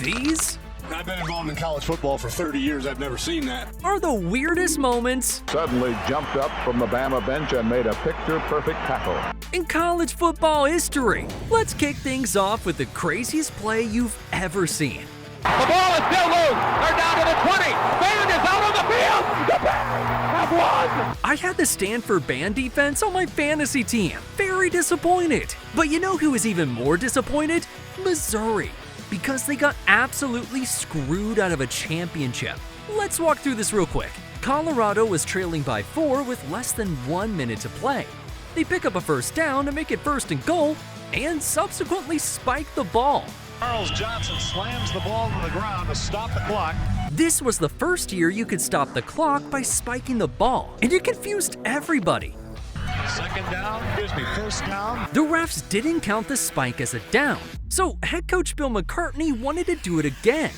These I've been involved in college football for 30 years. I've never seen that. are the weirdest moments Suddenly jumped up from the Bama bench and made a picture-perfect tackle. in college football history. Let's kick things off with the craziest play you've ever seen. The ball is still loose. They're down to the 20. Band is out on the field. The Bears have won. I had the Stanford band defense on my fantasy team. Very disappointed. But you know who was even more disappointed? Missouri. Because they got absolutely screwed out of a championship. Let's walk through this real quick. Colorado was trailing by 4 with less than 1 minute to play. They pick up a first down to make it 1st and goal, and subsequently spike the ball. Charles Johnson slams the ball to the ground to stop the clock. This was the first year you could stop the clock by spiking the ball, and it confused everybody. First down. The refs didn't count the spike as a down, so head coach Bill McCartney wanted to do it again.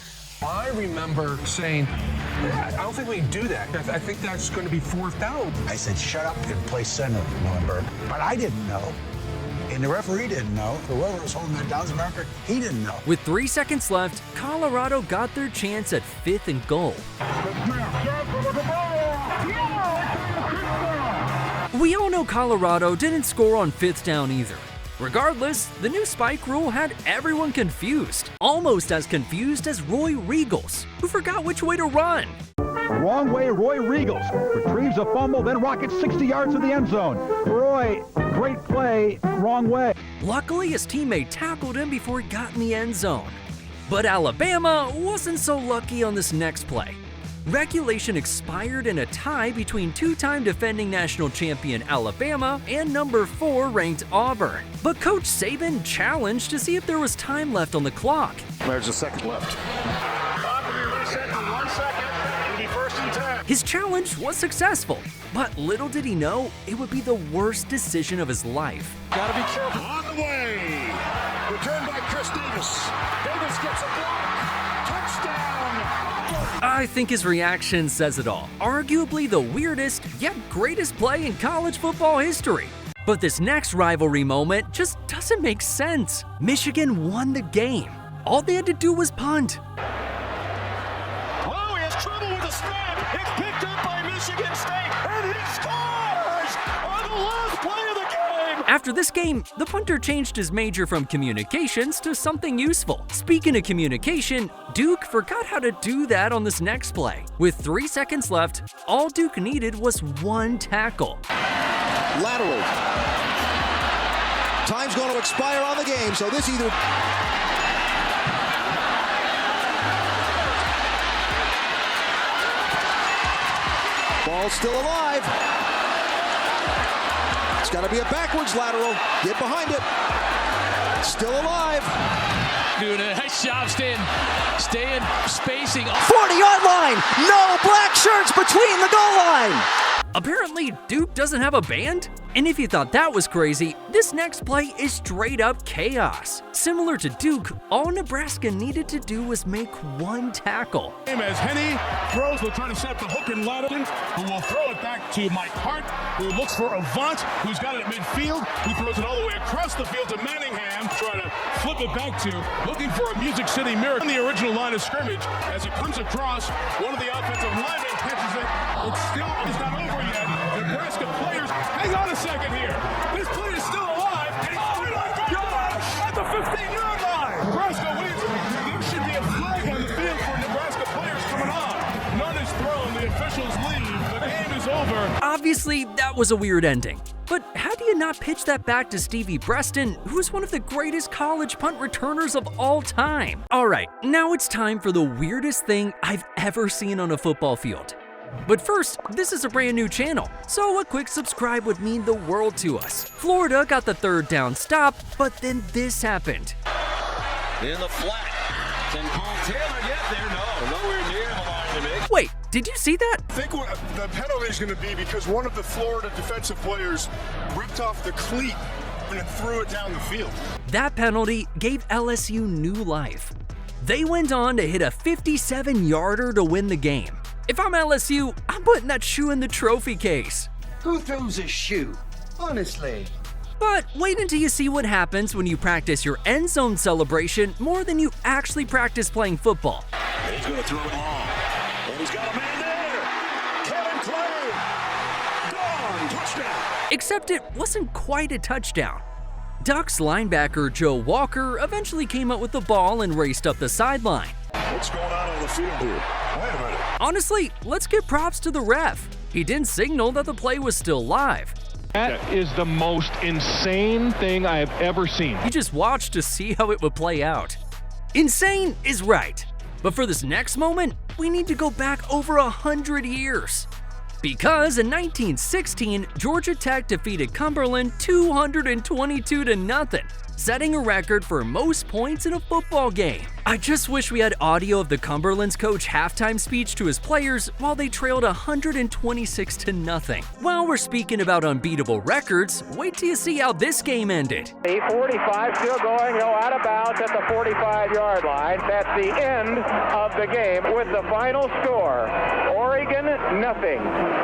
I remember saying, I don't think we can do that. I think that's going to be 4th down. I said, shut up and play center, Muhlenberg. But I didn't know. And the referee didn't know. Whoever was holding that downs marker, he didn't know. With 3 seconds left, Colorado got their chance at 5th and goal. We all know Colorado didn't score on 5th down either. Regardless, the new spike rule had everyone confused. Almost as confused as Roy Riegels, who forgot which way to run. Wrong way, Roy Riegels retrieves a fumble, then rockets 60 yards to the end zone. Roy, great play, wrong way. Luckily, his teammate tackled him before he got in the end zone. But Alabama wasn't so lucky on this next play. Regulation expired in a tie between 2-time defending national champion Alabama and number 4 ranked Auburn. But Coach Saban challenged to see if there was time left on the clock. There's a second left. Reset for 1 second. It'll be 1st and 10. His challenge was successful, but little did he know it would be the worst decision of his life. Gotta be careful. On the way. Returned by Chris Davis. Davis gets a block. Touchdown. I think his reaction says it all. Arguably the weirdest, yet greatest play in college football history. But this next rivalry moment just doesn't make sense. Michigan won the game. All they had to do was punt. Oh, he has trouble with the snap. It's picked up by Michigan State, and he scores on the last play of the game. After this game, the punter changed his major from communications to something useful. Speaking of communication, Duke forgot how to do that on this next play. With 3 seconds left, all Duke needed was 1 tackle. Lateral. Time's going to expire on the game, so this either... Ball's still alive. It's got to be a backwards lateral. Get behind it. Still alive. Doing a nice job staying spacing. 40-yard line. No black shirts between the goal line. Apparently, Duke doesn't have a band? And if you thought that was crazy, this next play is straight up chaos. Similar to Duke, all Nebraska needed to do was make 1 tackle. As Henny throws, they'll try to set up the hook and Ladin, who will throw it back to Mike Hart, who looks for Avant, who's got it at midfield, who throws it all the way across the field to Manningham, trying to flip it back to, looking for a Music City Miracle on the original line of scrimmage. As it comes across, one of the offensive linemen catches it. It still is not over yet. Nebraska players, hang on a second here. This play is still alive. And oh my gosh! At the 15-yard line. Nebraska wins. There should be a flag on the field for Nebraska players coming on. None is thrown. The officials leave. The game is over. Obviously, that was a weird ending. But how do you not pitch that back to Stevie Preston, who's one of the greatest college punt returners of all time? Alright, now it's time for the weirdest thing I've ever seen on a football field. But first, this is a brand new channel, so a quick subscribe would mean the world to us. Florida got the 3rd down stop, but then this happened. In the flat. Can Paul Taylor get there? No, nowhere near the line to make. Wait, did you see that? I think what the penalty is going to be because one of the Florida defensive players ripped off the cleat and threw it down the field. That penalty gave LSU new life. They went on to hit a 57-yarder to win the game. If I'm LSU, I'm putting that shoe in the trophy case. Who throws a shoe? Honestly. But wait until you see what happens when you practice your end zone celebration more than you actually practice playing football. And he's going to throw it long. And he's got a man there. Kevin Clay. Gone. Touchdown. Except it wasn't quite a touchdown. Ducks linebacker Joe Walker eventually came up with the ball and raced up the sideline. What's going on the field here? Wait a minute. Honestly, let's give props to the ref. He didn't signal that the play was still live. That is the most insane thing I have ever seen. He just watched to see how it would play out. Insane is right. But for this next moment, we need to go back over 100 years. Because in 1916, Georgia Tech defeated Cumberland 222-0, setting a record for most points in a football game. I just wish we had audio of the Cumberland's coach halftime speech to his players while they trailed 126-0. While we're speaking about unbeatable records, wait till you see how this game ended. 45 still going, he'll out of bounds at the 45-yard line. That's the end of the game with the final score. Oregon, nothing.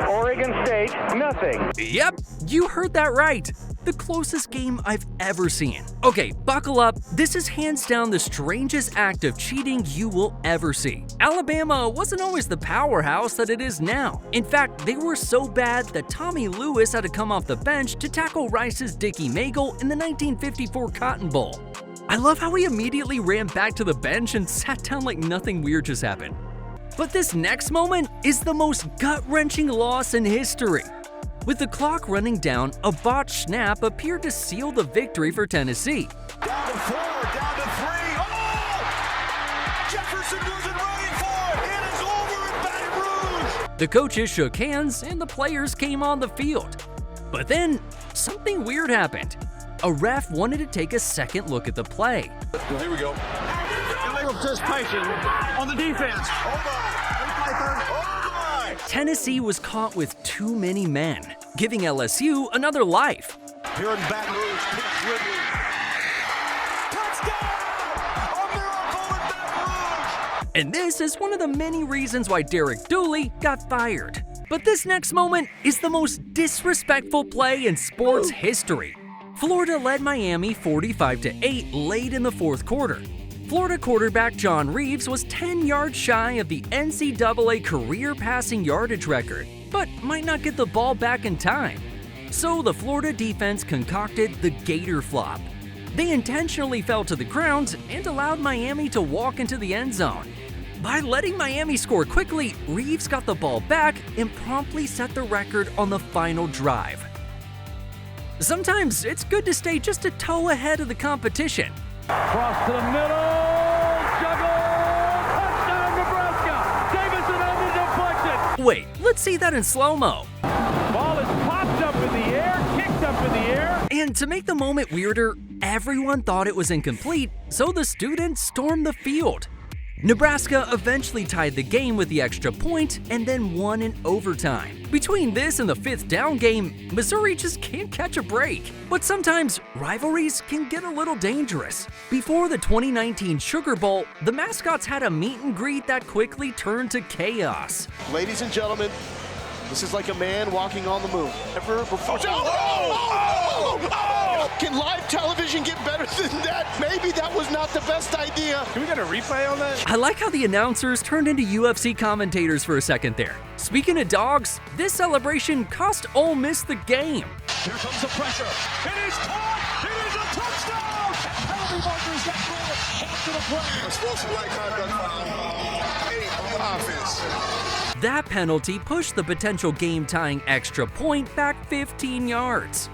Oregon State, nothing. Yep, you heard that right. The closest game I've ever seen. Okay, buckle up. This is hands down the strangest act of cheating you will ever see. Alabama wasn't always the powerhouse that it is now. In fact, they were so bad that Tommy Lewis had to come off the bench to tackle Rice's Dickie Magle in the 1954 Cotton Bowl. I love how he immediately ran back to the bench and sat down like nothing weird just happened. But this next moment is the most gut-wrenching loss in history. With the clock running down, a botched snap appeared to seal the victory for Tennessee. Down to 4, down to 3. Oh! Jefferson wasn't ready for it. It is over in Baton Rouge. The coaches shook hands and the players came on the field. But then, something weird happened. A ref wanted to take a second look at the play. Well, here we go. Illegal participation on the defense. Tennessee was caught with too many men, giving LSU another life. Here in Baton Rouge, Pete Ridley. Touchdown! A miracle in Baton Rouge! And this is one of the many reasons why Derek Dooley got fired. But this next moment is the most disrespectful play in sports history. Florida led Miami 45-8 late in the fourth quarter. Florida quarterback John Reeves was 10 yards shy of the NCAA career passing yardage record, but might not get the ball back in time. So the Florida defense concocted the Gator flop. They intentionally fell to the ground and allowed Miami to walk into the end zone. By letting Miami score quickly, Reeves got the ball back and promptly set the record on the final drive. Sometimes it's good to stay just a toe ahead of the competition. Cross to the middle, juggle, touchdown Nebraska. Davison on the deflection. Wait, let's see that in slow-mo. Ball is popped up in the air, kicked up in the air. And to make the moment weirder, everyone thought it was incomplete, so the students stormed the field. Nebraska eventually tied the game with the extra point and then won in overtime. Between this and the fifth down game, Missouri just can't catch a break. But sometimes rivalries can get a little dangerous. Before the 2019 Sugar Bowl, the mascots had a meet and greet that quickly turned to chaos. Ladies and gentlemen, this is like a man walking on the moon. Ever before. Can live television get better than that? Maybe that was not the best idea. Can we get a replay on that? I like how the announcers turned into UFC commentators for a second there. Speaking of dogs, this celebration cost Ole Miss the game. Here comes the pressure. It is caught. It is a touchdown. Penalty markers got called after the play. Explosive like conduct foul. 8 on the offense. That penalty pushed the potential game-tying extra point back 15 yards.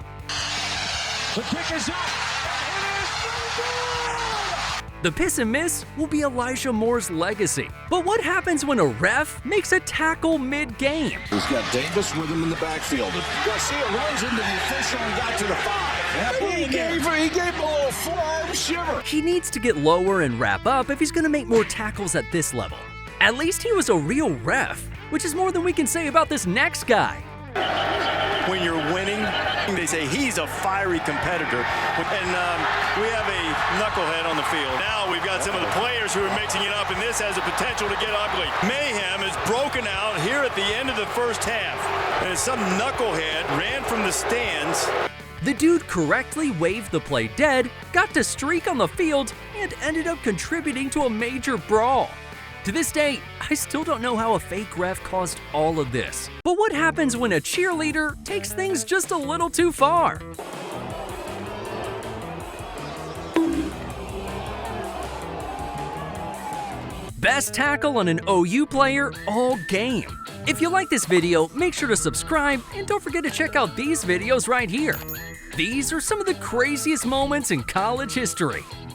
The kick is up. It is no good. The piss and miss will be Elijah Moore's legacy. But what happens when a ref makes a tackle mid-game? He's got Davis with him in the backfield. Garcia runs into the official and got to the 5. He gave him a little forearm shiver. He needs to get lower and wrap up if he's going to make more tackles at this level. At least he was a real ref, which is more than we can say about this next guy. When you're winning, they say he's a fiery competitor. And we have a knucklehead on the field. Now we've got some of the players who are mixing it up, and this has a potential to get ugly. Mayhem is broken out here at the end of the first half. And some knucklehead ran from the stands. The dude correctly waved the play dead, got to streak on the field, and ended up contributing to a major brawl. To this day, I still don't know how a fake ref caused all of this. But what happens when a cheerleader takes things just a little too far? Best tackle on an OU player all game. If you like this video, make sure to subscribe and don't forget to check out these videos right here. These are some of the craziest moments in college history.